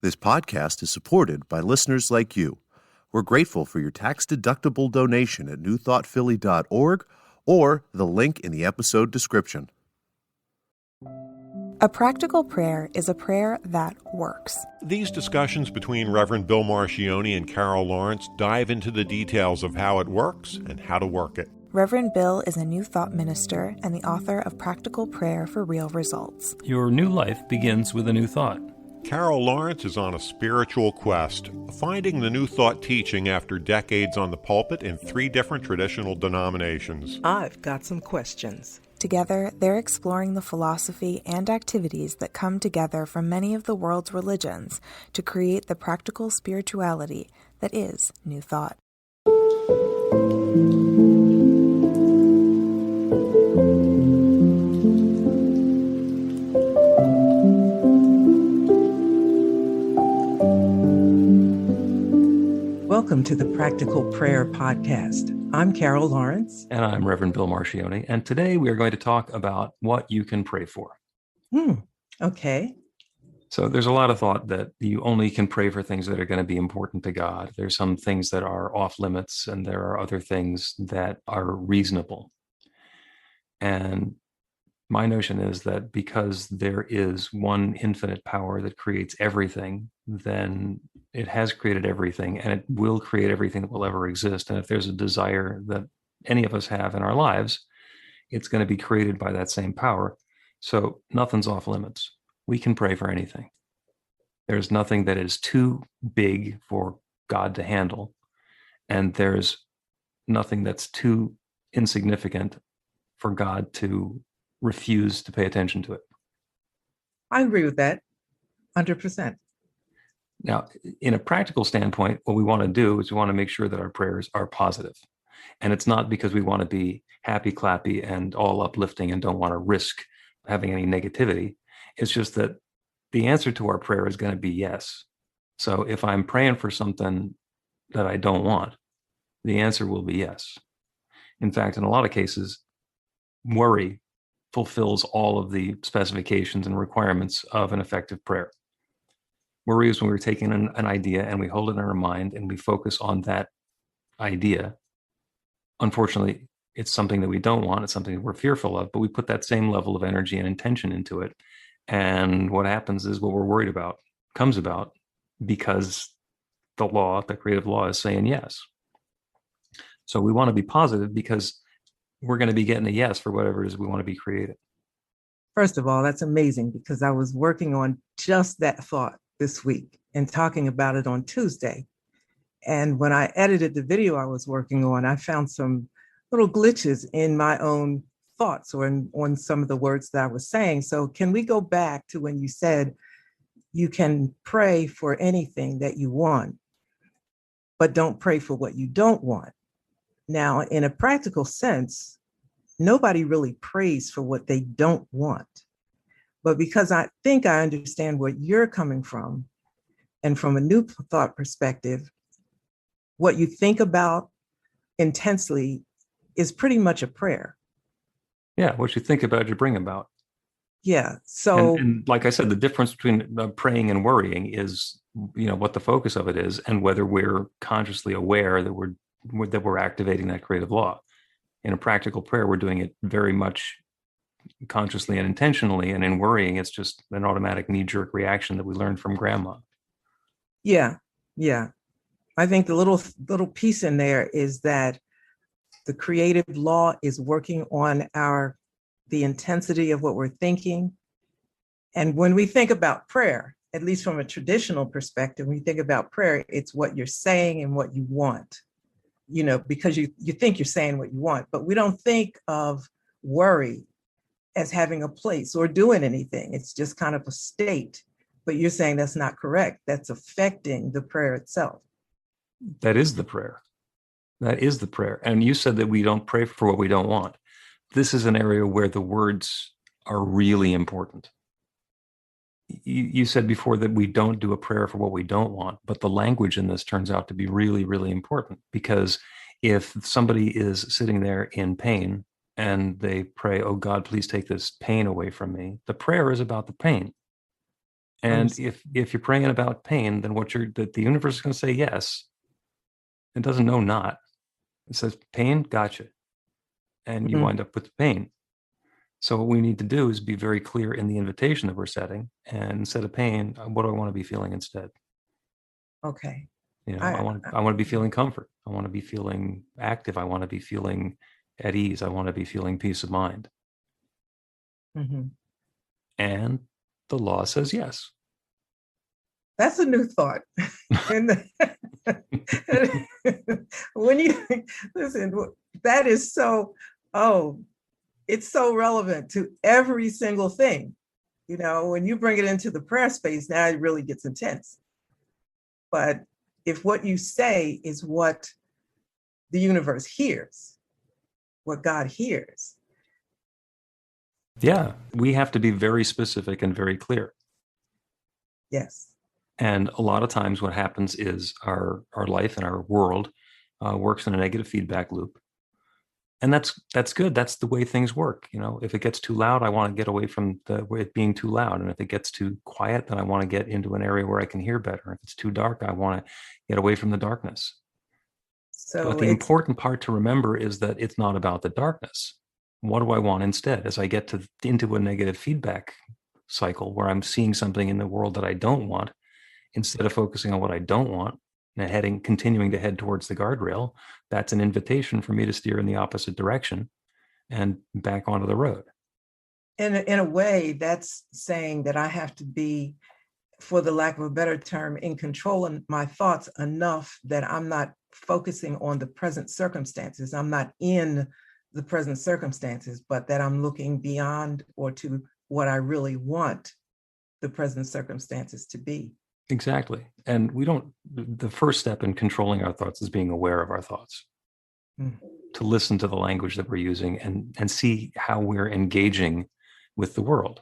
This podcast is supported by listeners like you. We're grateful for your tax-deductible donation at newthoughtphilly.org or the link in the episode description. A practical prayer is a prayer that works. These discussions between Reverend Bill Marchioni and Carol Lawrence dive into the details of how it works and how to work it. Reverend Bill is a New Thought minister and the author of Practical Prayer for Real Results. Your new life begins with a new thought. Carol Lawrence is on a spiritual quest, finding the New Thought teaching after decades on the pulpit in 3 different traditional denominations. I've got some questions. Together, they're exploring the philosophy and activities that come together from many of the world's religions to create the practical spirituality that is New Thought. Welcome to the Practical Prayer Podcast. I'm Carol Lawrence. And I'm Reverend Bill Marchioni. And today we are going to talk about what you can pray for. Okay. So there's a lot of thought that you only can pray for things that are going to be important to God. There's some things that are off limits, and there are other things that are reasonable. And my notion is that because there is one infinite power that creates everything, then it has created everything, and it will create everything that will ever exist. And if there's a desire that any of us have in our lives, it's going to be created by that same power. So nothing's off limits. We can pray for anything. There's nothing that is too big for God to handle, and there's nothing that's too insignificant for God to refuse to pay attention to it. I agree with that 100%. Now, in a practical standpoint, what we want to do is we want to make sure that our prayers are positive. And it's not because we want to be happy, clappy, and all uplifting and don't want to risk having any negativity. It's just that the answer to our prayer is going to be yes. So if I'm praying for something that I don't want, the answer will be yes. In fact, in a lot of cases, worry fulfills all of the specifications and requirements of an effective prayer. Worry is when we're taking an idea and we hold it in our mind and we focus on that idea. Unfortunately, it's something that we don't want. It's something that we're fearful of, but we put that same level of energy and intention into it. And what happens is what we're worried about comes about because the creative law is saying yes. So we want to be positive because we're going to be getting a yes for whatever it is we want to be created. First of all, that's amazing because I was working on just that thought this week and talking about it on Tuesday. And when I edited the video I was working on, I found some little glitches in my own thoughts or on some of the words that I was saying. So can we go back to when you said you can pray for anything that you want, but don't pray for what you don't want? Now, in a practical sense, nobody really prays for what they don't want. But because I think I understand where you're coming from, and from a New Thought perspective, what you think about intensely is pretty much a prayer. Yeah, what you think about, you bring about. Yeah. So, and like I said, the difference between praying and worrying is, what the focus of it is, and whether we're consciously aware that we're activating that creative law. In a practical prayer, we're doing it very much consciously and intentionally, and in worrying, it's just an automatic knee-jerk reaction that we learned from grandma. Yeah. I think the little piece in there is that the creative law is working on the intensity of what we're thinking. And when we think about prayer, at least from a traditional perspective, when you think about prayer, it's what you're saying and what you want. Because you think you're saying what you want, but we don't think of worry as having a place or doing anything. It's just kind of a state, but you're saying that's not correct. That's affecting the prayer itself. That is the prayer. That is the prayer. And you said that we don't pray for what we don't want. This is an area where the words are really important. You said before that we don't do a prayer for what we don't want, but the language in this turns out to be really, really important, because if somebody is sitting there in pain and they pray, "Oh God, please take this pain away from me," the prayer is about the pain. And if you're praying about pain, then the universe is going to say yes. It doesn't know not. It says pain, gotcha. And you wind up with the pain. So what we need to do is be very clear in the invitation that we're setting. And instead of pain, what do I want to be feeling instead? Okay. I want to be feeling comfort. I want to be feeling active. I want to be feeling at ease. I want to be feeling peace of mind. And the law says yes. That's a new thought. And when you listen, that is so, it's so relevant to every single thing. When you bring it into the prayer space, now it really gets intense. But if what you say is what the universe hears, what God hears. Yeah, we have to be very specific and very clear. Yes. And a lot of times what happens is our life and our world works in a negative feedback loop. And that's good. That's the way things work. If it gets too loud, I want to get away from it being too loud. And if it gets too quiet, then I want to get into an area where I can hear better. If it's too dark, I want to get away from the darkness. But the important part to remember is that it's not about the darkness. What do I want instead? As I get into a negative feedback cycle where I'm seeing something in the world that I don't want, instead of focusing on what I don't want and continuing to head towards the guardrail, that's an invitation for me to steer in the opposite direction and back onto the road. In a way, that's saying that I have to be, for the lack of a better term, in control of my thoughts enough that I'm not focusing on the present circumstances. I'm not in the present circumstances, but that I'm looking beyond or to what I really want the present circumstances to be. Exactly. And the first step in controlling our thoughts is being aware of our thoughts, to listen to the language that we're using and see how we're engaging with the world.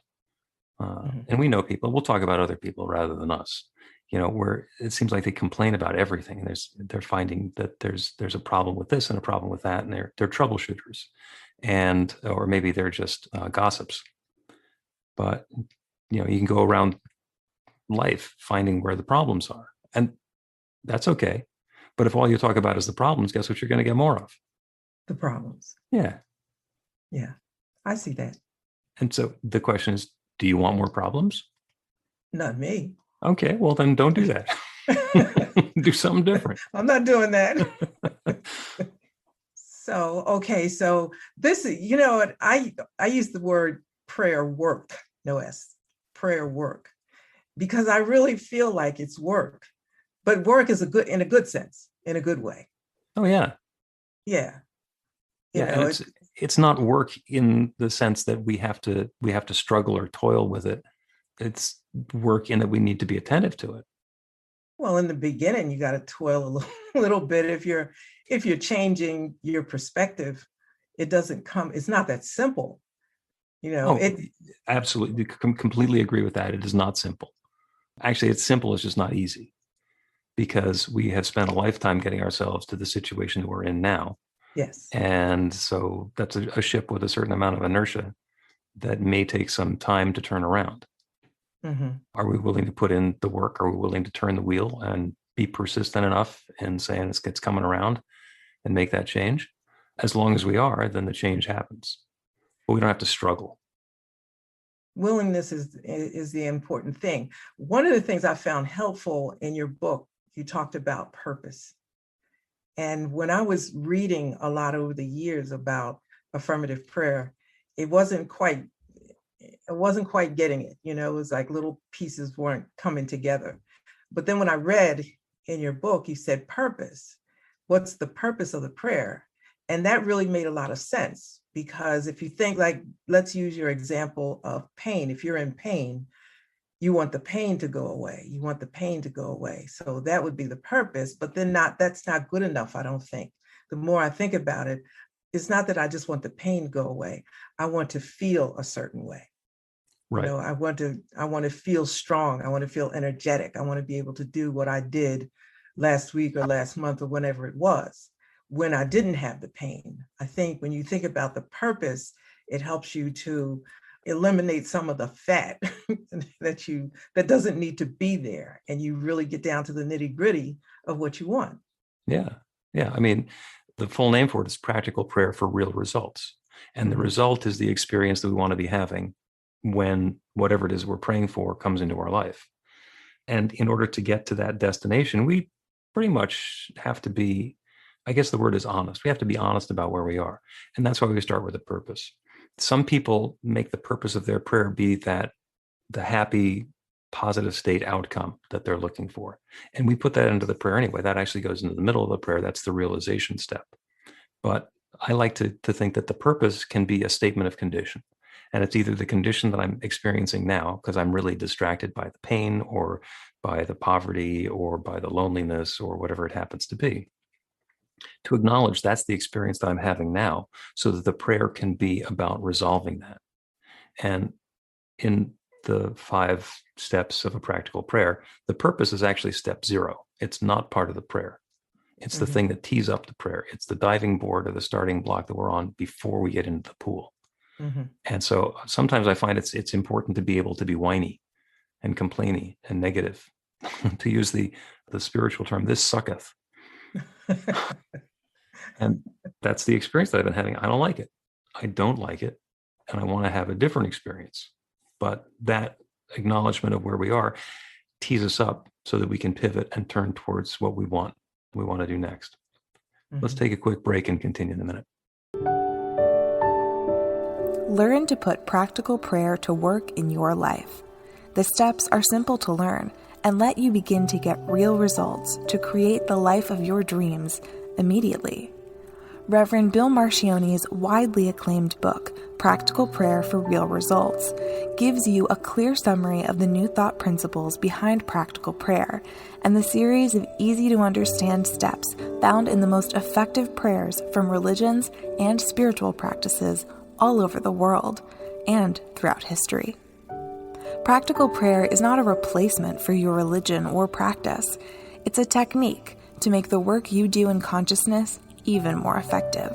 And we know people, we'll talk about other people rather than us, where it seems like they complain about everything. And they're finding that there's a problem with this and a problem with that. And they're troubleshooters or maybe they're just gossips. But, you can go around life finding where the problems are, and that's okay. But if all you talk about is the problems, guess what you're going to get more of? The problems. Yeah I see that. And so the question is, do you want more problems? Not me. Okay, well then don't do that. Do something different. I'm not doing that. So this is, I use the word prayer work, no S, prayer work, because I really feel like it's work, but work is in a good sense, in a good way. Oh yeah. Yeah. And it's not work in the sense that we have to struggle or toil with it. It's work in that we need to be attentive to it. Well, in the beginning, you got to toil a little bit. If you're changing your perspective, it's not that simple. Absolutely. Completely agree with that. It is not simple. Actually, it's simple. It's just not easy, because we have spent a lifetime getting ourselves to the situation that we're in now. Yes. And so that's a ship with a certain amount of inertia that may take some time to turn around. Are we willing to put in the work? Are we willing to turn the wheel and be persistent enough in saying it's coming around and make that change? As long as we are, then the change happens. But we don't have to struggle. Willingness is the important thing. One of the things I found helpful in your book, you talked about purpose. And when I was reading a lot over the years about affirmative prayer, it wasn't quite getting it. It was like little pieces weren't coming together. But then when I read in your book, you said purpose. What's the purpose of the prayer? And that really made a lot of sense, because if you think, like, let's use your example of pain. If you're in pain, you want the pain to go away. You want the pain to go away. So that would be the purpose, but then that's not good enough, I don't think. The more I think about it, it's not that I just want the pain to go away. I want to feel a certain way. Right. I want to feel strong. I want to feel energetic. I want to be able to do what I did last week or last month or whenever it was, when I didn't have the pain. I think when you think about the purpose, it helps you to eliminate some of the fat that doesn't need to be there, and you really get down to the nitty-gritty of what you want. Yeah. I mean, the full name for it is practical prayer for real results. And the result is the experience that we want to be having when whatever it is we're praying for comes into our life. And in order to get to that destination, we pretty much have to be, I guess the word is honest. We have to be honest about where we are. And that's why we start with a purpose. Some people make the purpose of their prayer be that the happy, positive state outcome that they're looking for. And we put that into the prayer anyway. That actually goes into the middle of the prayer. That's the realization step. But I like to think that the purpose can be a statement of condition. And it's either the condition that I'm experiencing now, because I'm really distracted by the pain or by the poverty or by the loneliness or whatever it happens to be. To acknowledge that's the experience that I'm having now, so that the prayer can be about resolving that. And in the 5 steps of a practical prayer, the purpose is actually step 0. It's not part of the prayer. It's the thing that tees up the prayer. It's the diving board or the starting block that we're on before we get into the pool. And so sometimes I find it's important to be able to be whiny and complainy and negative, to use the spiritual term, this sucketh. And that's the experience that I've been having. I don't like it. I don't like it. And I want to have a different experience. But that acknowledgement of where we are tees us up so that we can pivot and turn towards what we want to do next. Let's take a quick break and continue in a minute. Learn to put practical prayer to work in your life. The steps are simple to learn and let you begin to get real results to create the life of your dreams immediately. Reverend Bill Marcione's widely acclaimed book, Practical Prayer for Real Results, gives you a clear summary of the New Thought principles behind practical prayer and the series of easy-to-understand steps found in the most effective prayers from religions and spiritual practices all over the world and throughout history. Practical prayer is not a replacement for your religion or practice. It's a technique to make the work you do in consciousness even more effective.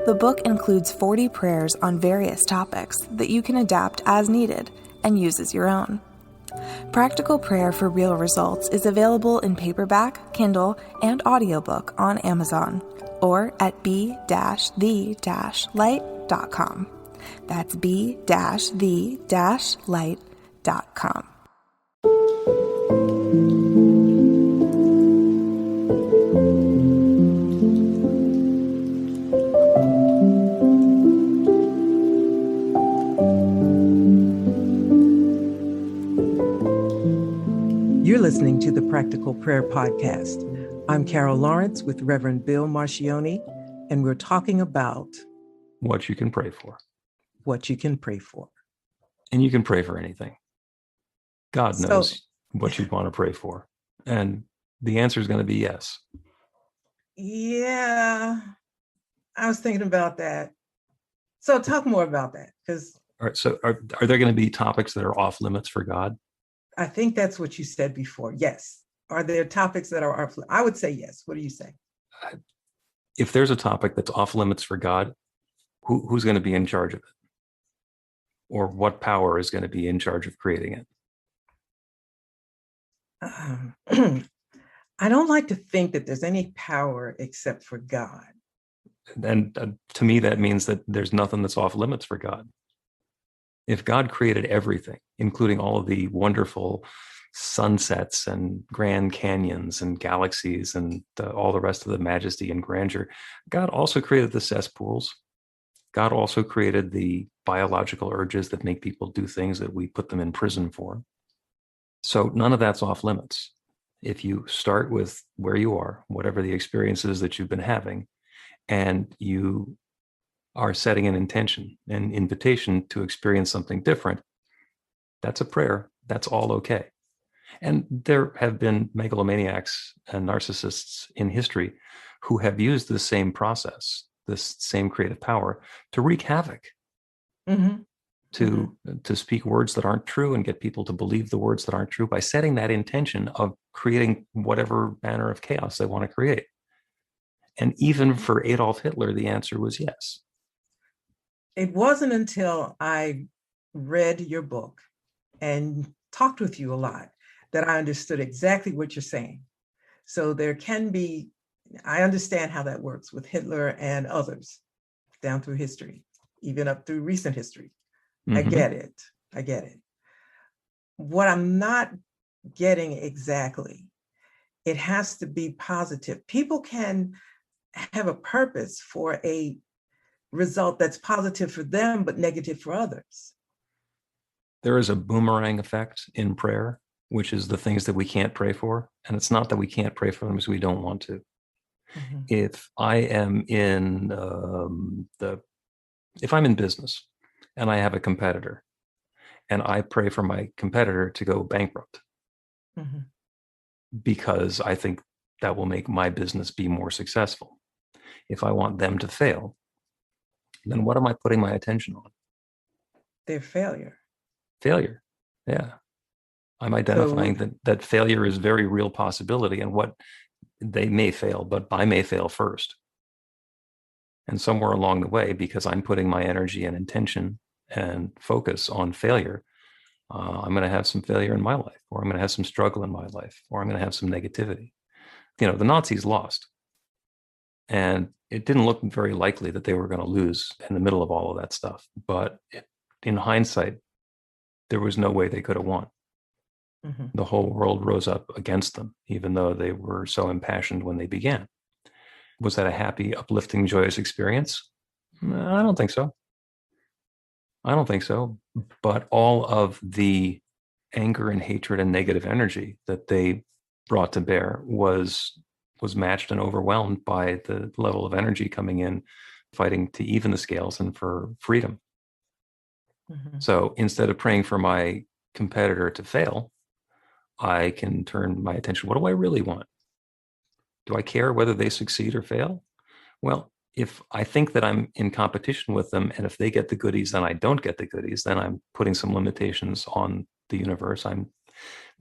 The book includes 40 prayers on various topics that you can adapt as needed and use as your own. Practical Prayer for Real Results is available in paperback, Kindle, and audiobook on Amazon or at b-the-light.com. That's b-the-light.com. You're listening to the Practical Prayer Podcast. I'm Carol Lawrence with Reverend Bill Marcione, and we're talking about what you can pray for. What you can pray for. And you can pray for anything. God knows what you'd want to pray for. And the answer is going to be yes. Yeah, I was thinking about that. So talk more about that. Because all right, so are there going to be topics that are off limits for God? I think that's what you said before. Yes. Are there topics that are off? I would say yes. What do you say? If there's a topic that's off limits for God, who's going to be in charge of it? Or what power is going to be in charge of creating it? I don't like to think that there's any power except for God. And to me, that means that there's nothing that's off limits for God. If God created everything, including all of the wonderful sunsets and grand canyons and galaxies and all the rest of the majesty and grandeur, God also created the cesspools. God also created the biological urges that make people do things that we put them in prison for. So none of that's off limits. If you start with where you are, whatever the experiences that you've been having, and you are setting an intention, an invitation to experience something different, that's a prayer. That's all okay. And there have been megalomaniacs and narcissists in history who have used the same process, this same creative power, to wreak havoc, to speak words that aren't true and get people to believe the words that aren't true by setting that intention of creating whatever manner of chaos they want to create. And even for Adolf Hitler, the answer was yes. It wasn't until I read your book and talked with you a lot that I understood exactly what you're saying. So there can be, I understand how that works with Hitler and others down through history, even up through recent history. I get it. I get it. What I'm not getting exactly, it has to be positive. People can have a purpose for a result that's positive for them, but negative for others. There is a boomerang effect in prayer, which is the things that we can't pray for. And it's not that we can't pray for them because we don't want to. Mm-hmm. If I am in if I'm in business and I have a competitor and I pray for my competitor to go bankrupt Mm-hmm. because I think that will make my business be more successful. If I want them to fail, then what am I putting my attention on? Their failure. Failure. Yeah. I'm identifying that failure is a very real possibility, and what they may fail, but I may fail first. And somewhere along the way, because I'm putting my energy and intention and focus on failure, I'm going to have some failure in my life, or I'm going to have some struggle in my life, or I'm going to have some negativity. The Nazis lost. And it didn't look very likely that they were going to lose in the middle of all of that stuff. But in hindsight, there was no way they could have won. Mm-hmm. The whole world rose up against them, even though they were so impassioned when they began. Was that a happy, uplifting, joyous experience? I don't think so. I don't think so. But all of the anger and hatred and negative energy that they brought to bear was matched and overwhelmed by the level of energy coming in, fighting to even the scales and for freedom. Mm-hmm. So instead of praying for my competitor to fail, I can turn my attention. What do I really want? Do I care whether they succeed or fail? Well, if I think that I'm in competition with them, and if they get the goodies, then I don't get the goodies, then I'm putting some limitations on the universe. I'm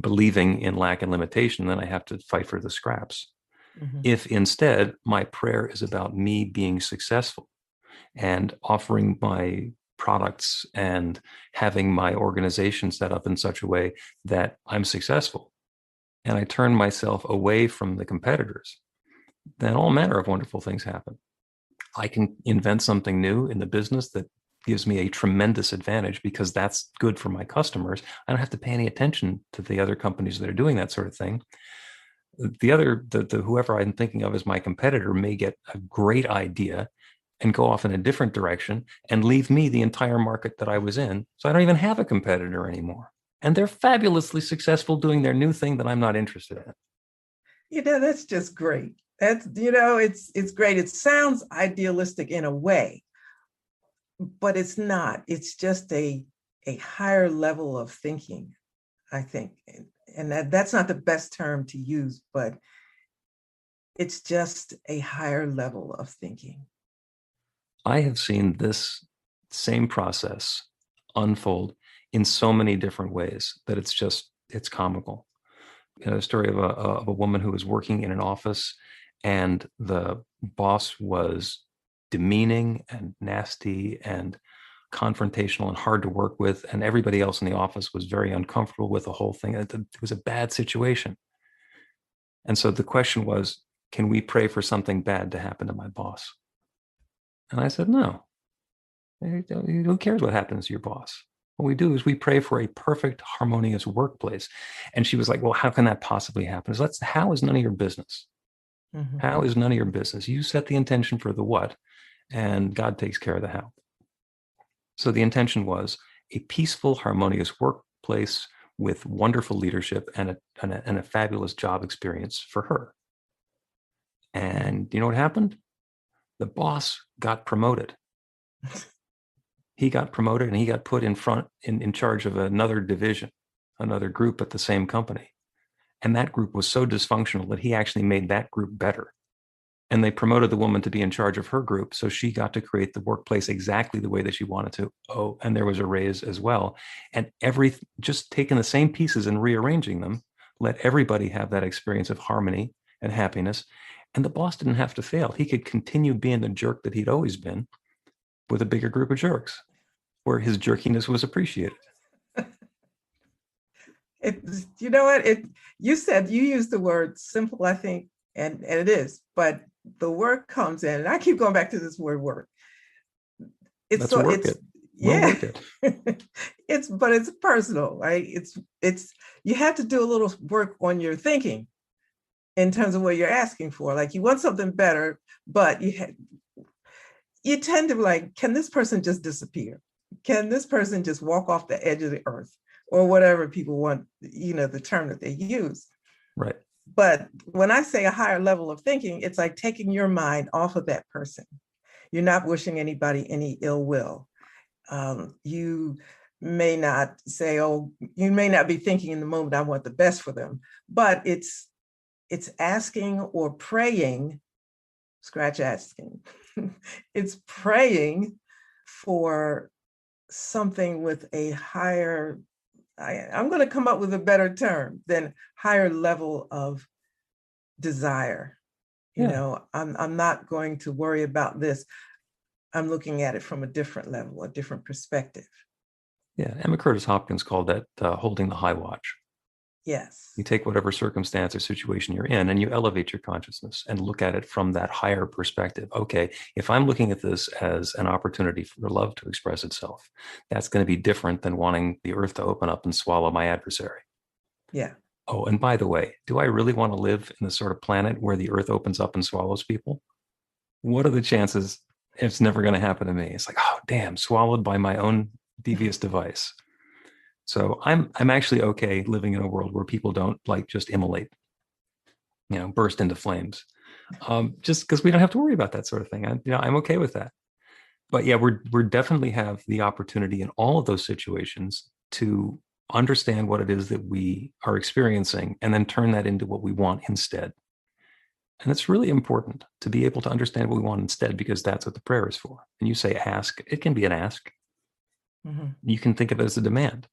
believing in lack and limitation, then I have to fight for the scraps. Mm-hmm. If instead my prayer is about me being successful and offering my products and having my organization set up in such a way that I'm successful, and I turn myself away from the competitors, then all manner of wonderful things happen. I can invent something new in the business that gives me a tremendous advantage because that's good for my customers. I don't have to pay any attention to the other companies that are doing that sort of thing. The whoever I'm thinking of as my competitor may get a great idea and go off in a different direction and leave me the entire market that I was in. So I don't even have a competitor anymore. And they're fabulously successful doing their new thing that I'm not interested in. That's just great. That's, it's great. It sounds idealistic in a way, but it's not. It's just a higher level of thinking, I think. And that's not the best term to use, but it's just a higher level of thinking. I have seen this same process unfold in so many different ways that it's comical. A story of a woman who was working in an office, and the boss was demeaning and nasty and confrontational and hard to work with, and everybody else in the office was very uncomfortable with the whole thing. It was a bad situation. And so the question was, can we pray for something bad to happen to my boss? And I said, no. Who cares what happens to your boss? What we do is we pray for a perfect, harmonious workplace. And she was like, well, how can that possibly happen? So how is none of your business? Mm-hmm. How is none of your business? You set the intention for the what, and God takes care of the how. So the intention was a peaceful, harmonious workplace with wonderful leadership and a fabulous job experience for her. And you know what happened? The boss got promoted. He got promoted and he got put in charge of another division, another group at the same company. And that group was so dysfunctional that he actually made that group better. And they promoted the woman to be in charge of her group. So she got to create the workplace exactly the way that she wanted to. Oh, and there was a raise as well. And just taking the same pieces and rearranging them, let everybody have that experience of harmony and happiness. And the boss didn't have to fail. He could continue being the jerk that he'd always been with a bigger group of jerks. where his jerkiness was appreciated. You know what? You used the word simple, I think, and it is, but the work comes in, and I keep going back to this word work. Let's work it. We'll Yeah. work it. It's personal, right? You have to do a little work on your thinking in terms of what you're asking for. Like, you want something better, but you tend to be like, can this person just disappear? Can this person just walk off the edge of the earth? Or whatever people want, the term that they use. Right. But when I say a higher level of thinking, it's like taking your mind off of that person. You're not wishing anybody any ill will. You may not say, oh, you may not be thinking in the moment, I want the best for them, but it's asking or praying, scratch asking, it's praying for something with a higher, I'm going to come up with a better term than higher level of desire. I'm not going to worry about this. I'm looking at it from a different level, a different perspective. Yeah. Emma Curtis Hopkins called that holding the high watch. Yes. You take whatever circumstance or situation you're in and you elevate your consciousness and look at it from that higher perspective. Okay, if I'm looking at this as an opportunity for love to express itself, that's going to be different than wanting the earth to open up and swallow my adversary. Yeah. Oh, and by the way, do I really want to live in the sort of planet where the earth opens up and swallows people? What are the chances it's never going to happen to me? It's like, oh, damn, swallowed by my own devious device. So I'm actually okay living in a world where people don't just immolate, burst into flames, just because we don't have to worry about that sort of thing. I'm okay with that. But yeah, we're definitely have the opportunity in all of those situations to understand what it is that we are experiencing and then turn that into what we want instead. And it's really important to be able to understand what we want instead, because that's what the prayer is for. And you say ask, it can be an ask. Mm-hmm. You can think of it as a demand.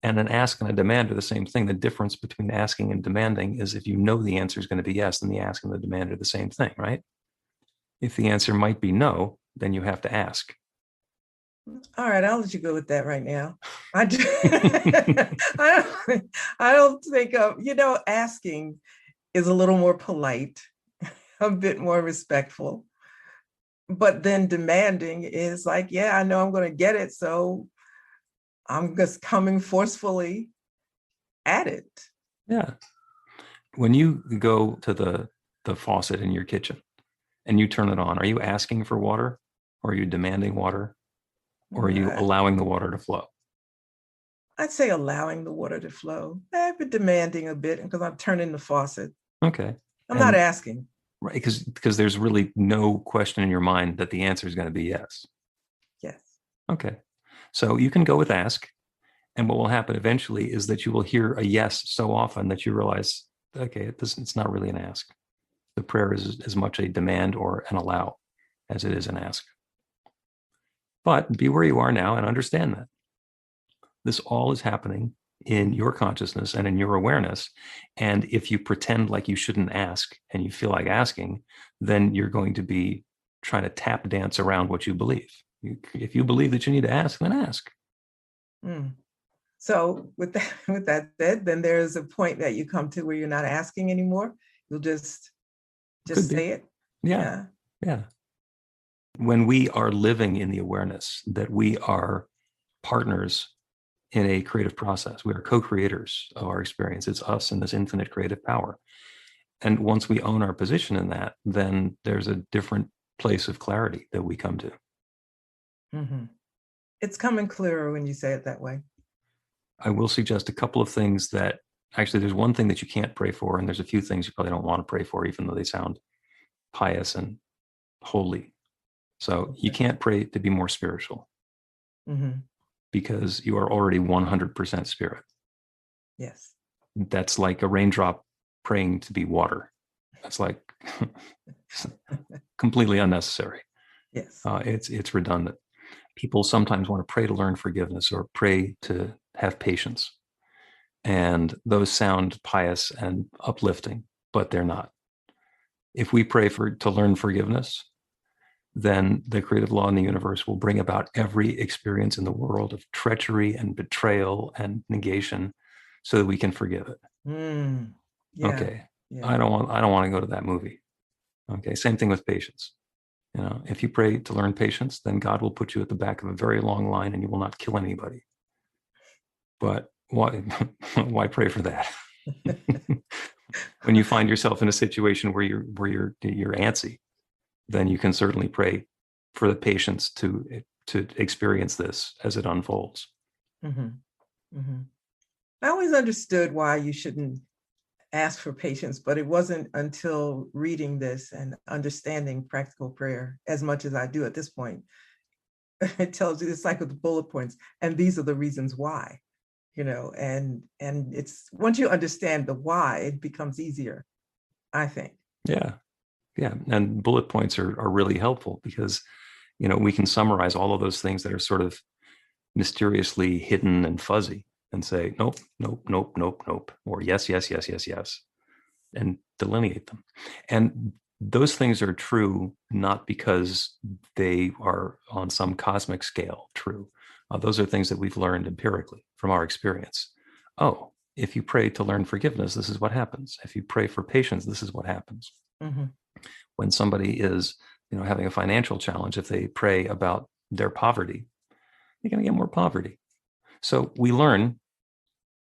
And an ask and a demand are the same thing. The difference between asking and demanding is if you know the answer is going to be yes, then the ask and the demand are the same thing, right? If the answer might be no, then you have to ask. All right, I'll let you go with that right now. I don't think of, asking is a little more polite, a bit more respectful. But then demanding is like, yeah, I know I'm going to get it, so I'm just coming forcefully at it. Yeah. When you go to the faucet in your kitchen and you turn it on, are you asking for water, or are you demanding water, or are you allowing the water to flow? I'd say allowing the water to flow. I've been demanding a bit because I'm turning the faucet. Okay. I'm not asking. Right, because there's really no question in your mind that the answer is going to be yes. Yes. Okay. So you can go with ask, and what will happen eventually is that you will hear a yes so often that you realize, okay, it's not really an ask. The prayer is as much a demand or an allow as it is an ask. But be where you are now and understand that this all is happening in your consciousness and in your awareness. And if you pretend like you shouldn't ask and you feel like asking, then you're going to be trying to tap dance around what you believe. If you believe that you need to ask, then ask. So with that said, then there's a point that you come to where you're not asking anymore. You'll just say it. Yeah. When we are living in the awareness that we are partners in a creative process, we are co-creators of our experience. It's us and this infinite creative power. And once we own our position in that, then there's a different place of clarity that we come to. Mm-hmm. It's coming clearer when you say it that way. I will suggest a couple of things that actually there's one thing that you can't pray for, and there's a few things you probably don't want to pray for, even though they sound pious and holy. So you can't pray to be more spiritual, because you are already 100% spirit. Yes. That's like a raindrop praying to be water. That's like completely unnecessary. Yes. It's redundant. People sometimes want to pray to learn forgiveness or pray to have patience. And those sound pious and uplifting, but they're not. If we pray to learn forgiveness, then the creative law in the universe will bring about every experience in the world of treachery and betrayal and negation so that we can forgive it. Yeah. Okay. Yeah. I don't want to go to that movie. Okay. Same thing with patience. If you pray to learn patience, then God will put you at the back of a very long line and you will not kill anybody. But why pray for that? When you find yourself in a situation where you're antsy, then you can certainly pray for the patience to experience this as it unfolds. Mm-hmm. Mm-hmm. I always understood why you shouldn't ask for patience, but it wasn't until reading this and understanding practical prayer as much as I do at this point. It tells you it's like with the bullet points, and these are the reasons why, and it's once you understand the why, it becomes easier, I think. Yeah. And bullet points are really helpful because, we can summarize all of those things that are sort of mysteriously hidden and fuzzy and say, nope, nope, nope, nope, nope, or yes, yes, yes, yes, yes, and delineate them. And those things are true not because they are on some cosmic scale true. Those are things that we've learned empirically from our experience. Oh, if you pray to learn forgiveness, this is what happens. If you pray for patience, this is what happens. Mm-hmm. When somebody is, having a financial challenge, if they pray about their poverty, you're going to get more poverty. So we learn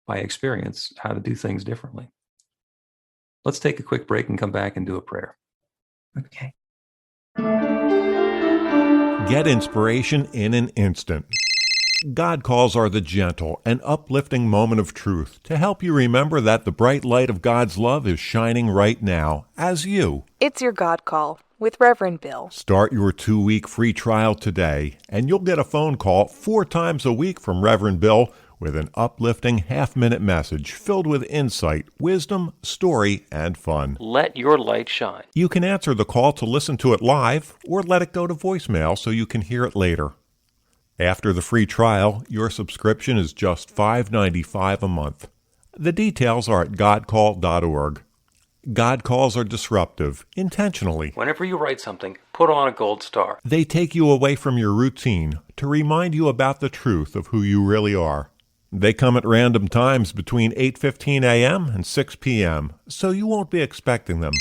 by experience how to do things differently. Let's take a quick break and come back and do a prayer. Okay. Get inspiration in an instant. God calls are the gentle and uplifting moment of truth to help you remember that the bright light of God's love is shining right now as you. It's your God Call with Reverend Bill. Start your 2-week free trial today, and you'll get a phone call 4 times a week from Reverend Bill with an uplifting half-minute message filled with insight, wisdom, story, and fun. Let your light shine. You can answer the call to listen to it live or let it go to voicemail so you can hear it later. After the free trial, your subscription is just $5.95 a month. The details are at godcall.org. God calls are disruptive, intentionally. Whenever you write something, put on a gold star. They take you away from your routine to remind you about the truth of who you really are. They come at random times between 8:15 a.m. and 6 p.m., so you won't be expecting them.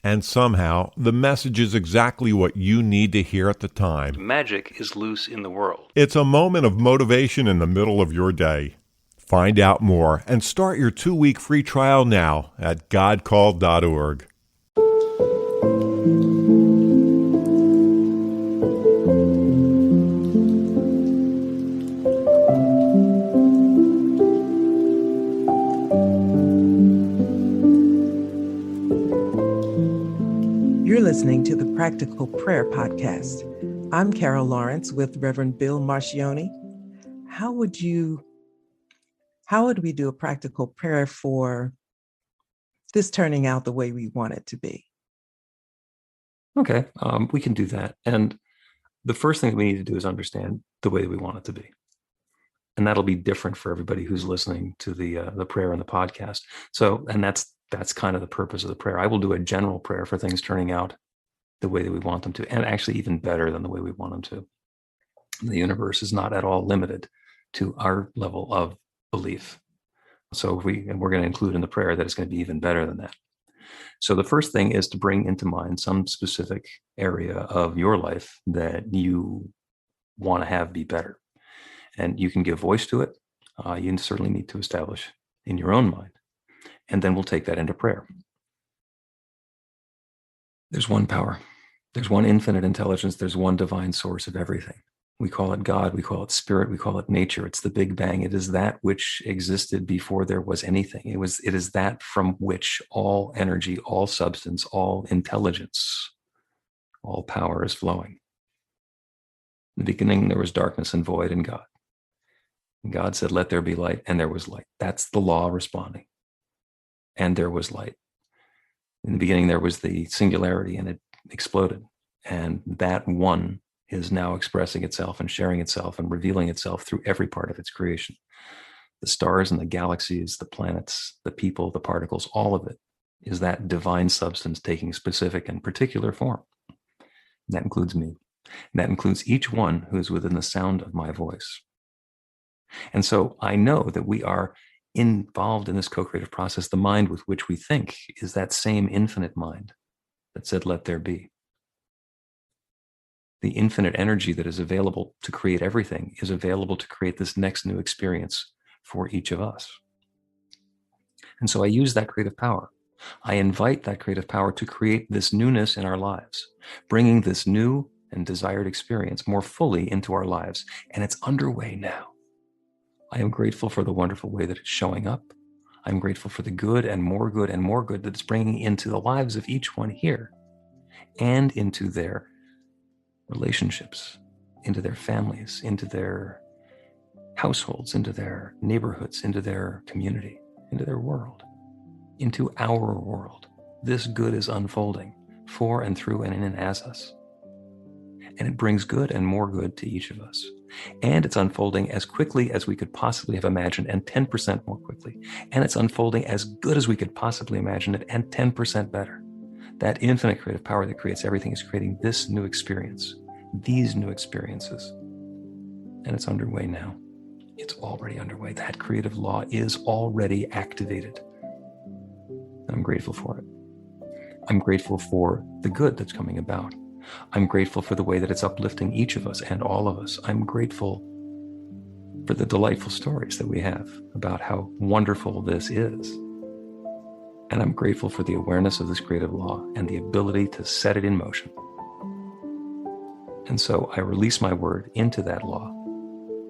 And somehow, the message is exactly what you need to hear at the time. Magic is loose in the world. It's a moment of motivation in the middle of your day. Find out more and start your 2-week free trial now at godcall.org. You're listening to the Practical Prayer Podcast. I'm Carol Lawrence with Reverend Bill Marcioni. How would we do a practical prayer for this turning out the way we want it to be? Okay, we can do that. And the first thing that we need to do is understand the way that we want it to be. And that'll be different for everybody who's listening to the prayer and the podcast. So, and that's kind of the purpose of the prayer. I will do a general prayer for things turning out the way that we want them to, and actually even better than the way we want them to. The universe is not at all limited to our level of belief. So we're going to include in the prayer that it's going to be even better than that. So the first thing is to bring into mind some specific area of your life that you want to have be better. And you can give voice to it. You certainly need to establish in your own mind. And then we'll take that into prayer. There's one power. There's one infinite intelligence. There's one divine source of everything. We call it God. We call it spirit. We call it nature. It's the Big Bang. It is that which existed before there was anything. It is that from which all energy, all substance, all intelligence, all power is flowing. In the beginning, there was darkness and void in God. And God said, let there be light, and there was light. That's the law responding. And there was light. In the beginning, there was the singularity, and it exploded. And that one is now expressing itself and sharing itself and revealing itself through every part of its creation. The stars and the galaxies, the planets, the people, the particles, all of it is that divine substance taking specific and particular form. That includes me. And that includes each one who is within the sound of my voice. And so I know that we are involved in this co-creative process. The mind with which we think is that same infinite mind that said, let there be. The infinite energy that is available to create everything is available to create this next new experience for each of us. And so I use that creative power. I invite that creative power to create this newness in our lives, bringing this new and desired experience more fully into our lives. And it's underway now. I am grateful for the wonderful way that it's showing up. I'm grateful for the good and more good and more good that it's bringing into the lives of each one here and into their relationships, into their families, into their households, into their neighborhoods, into their community, into their world, into our world. This good is unfolding for and through and in and as us. And it brings good and more good to each of us. And it's unfolding as quickly as we could possibly have imagined, and 10% more quickly. And it's unfolding as good as we could possibly imagine it, and 10% better. That infinite creative power that creates everything is creating this new experience, these new experiences. And it's underway now. It's already underway. That creative law is already activated. I'm grateful for it. I'm grateful for the good that's coming about. I'm grateful for the way that it's uplifting each of us and all of us. I'm grateful for the delightful stories that we have about how wonderful this is. And I'm grateful for the awareness of this creative law and the ability to set it in motion. And so I release my word into that law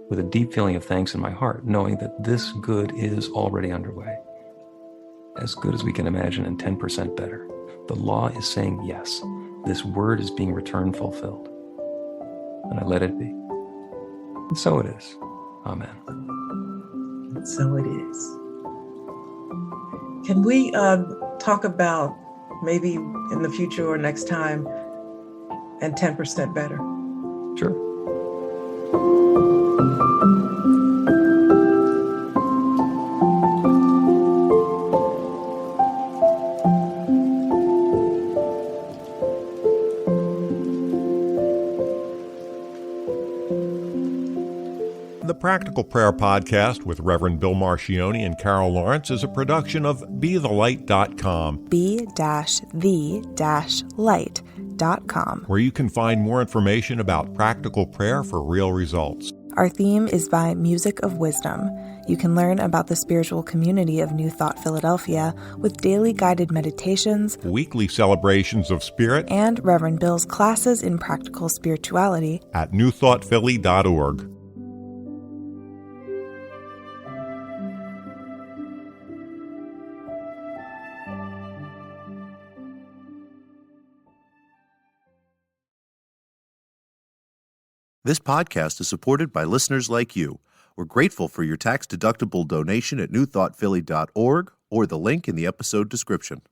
with a deep feeling of thanks in my heart, knowing that this good is already underway, as good as we can imagine and 10% better. The law is saying yes. This word is being returned fulfilled. And I let it be. And so it is. Amen. And so it is. Can we talk about maybe in the future or next time and 10% better? Sure. The Practical Prayer Podcast with Reverend Bill Marcioni and Carol Lawrence is a production of BeTheLight.com. be-the-light.com. Where you can find more information about practical prayer for real results. Our theme is by Music of Wisdom. You can learn about the spiritual community of New Thought Philadelphia with daily guided meditations, Weekly celebrations of spirit, and Reverend Bill's classes in practical spirituality at newthoughtphilly.org. This podcast is supported by listeners like you. We're grateful for your tax-deductible donation at newthoughtphilly.org or the link in the episode description.